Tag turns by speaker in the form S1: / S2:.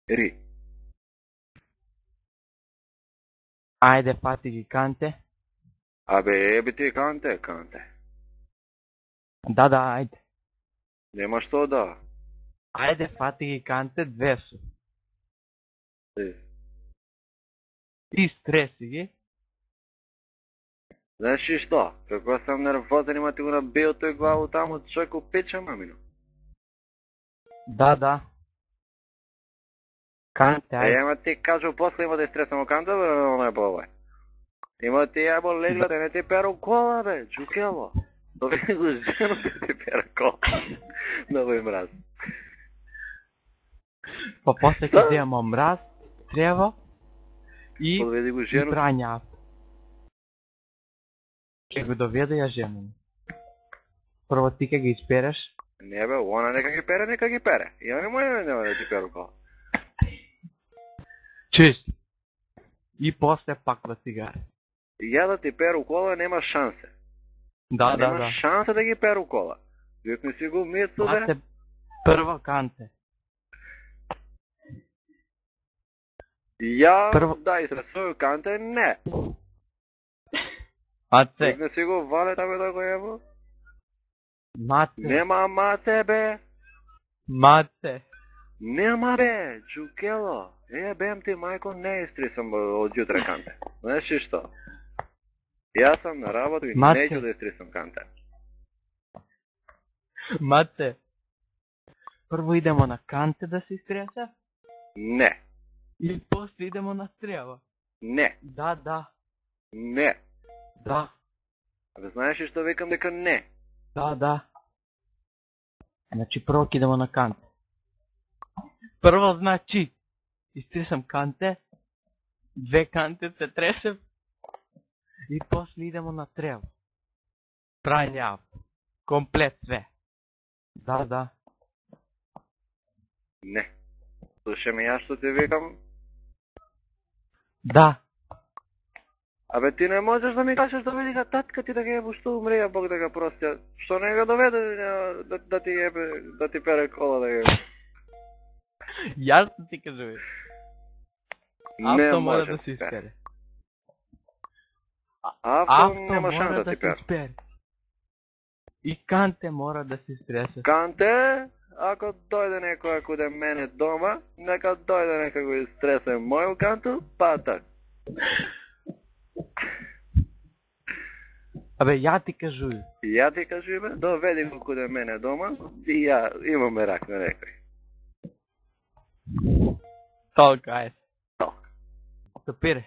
S1: Ри.
S2: Ајде, фати ги канте.
S1: Абе, ебе ти канте.
S2: Да, ајде.
S1: Нема што да.
S2: Ајде, фати ги канте, две су. И стреси ги.
S1: Знаеш и што? Како сам нервозен, има ти го набил тој главу таму, човек опеча мамино.
S2: Да. Канте, ајде.
S1: Ема ти кажу, после има да истресам канта, бе, оној бовај. Има ти јабо легла, не ти перу кола, бе, джукело. Доведи го жену да ти пера кола. Много е мраз.
S2: Па после ќе земам мраз, трево и
S1: Доведи го жену.
S2: прања авто. Ќе го доведе ја жену. Прво ти ќе ги испереш.
S1: Не бе, она нека ги пере. Ја нема да ти перу кола.
S2: Чисти. И после пак да цигаре.
S1: Ја да ти перу кола нема шансе.
S2: Да.
S1: Нема шанса да ги перу кола. Викни си го мисло бе.
S2: Мате, прво канте.
S1: Ја,
S2: Прво...
S1: да, израсувам канте, не.
S2: Мате,
S1: Викни си го вале тако да го ево.
S2: мате,
S1: Нема мате бе.
S2: мате.
S1: Нема бе, джукело. Бем ти мајко, не истрисам од јутре канте. Знаеш ли што? Јас сам на работа и
S2: Мате.
S1: неќу да истрисам канте.
S2: Мате. Прво идемо на канте да се истреса
S1: Не,
S2: и после идемо на трева.
S1: не,
S2: Да.
S1: не.
S2: Да.
S1: Абе знаеш ли што викам дека не?
S2: Да. Значи прво ќе идемо на канте. Прво значи истресам канте, две канте се тресем и после идемо на трево. Прање авто. Комплет све. Да.
S1: Не. Слушай ме јас што ти викам.
S2: Да.
S1: Абе ти не можеш да ми кажеш да види татка ти да ги ебу што умреја Бог да ga прости. Што не го доведе да ти ебе, да ти пере кола да ебе.
S2: Јас ти кажувам.
S1: Не
S2: Авто мора
S1: може
S2: да се испере.
S1: Авто нема шанс да ти пере.
S2: испере. И канте мора да се истресе.
S1: Канте, ако дојде некој куде мене дома, нека дојде нека го истресе моју канту, па так.
S2: Абе, ја ти кажувам.
S1: Ја ти кажуваме, доведи го куде мене дома и ја имаме рак на некој.
S2: Толка е.
S1: Толка.
S2: Топире.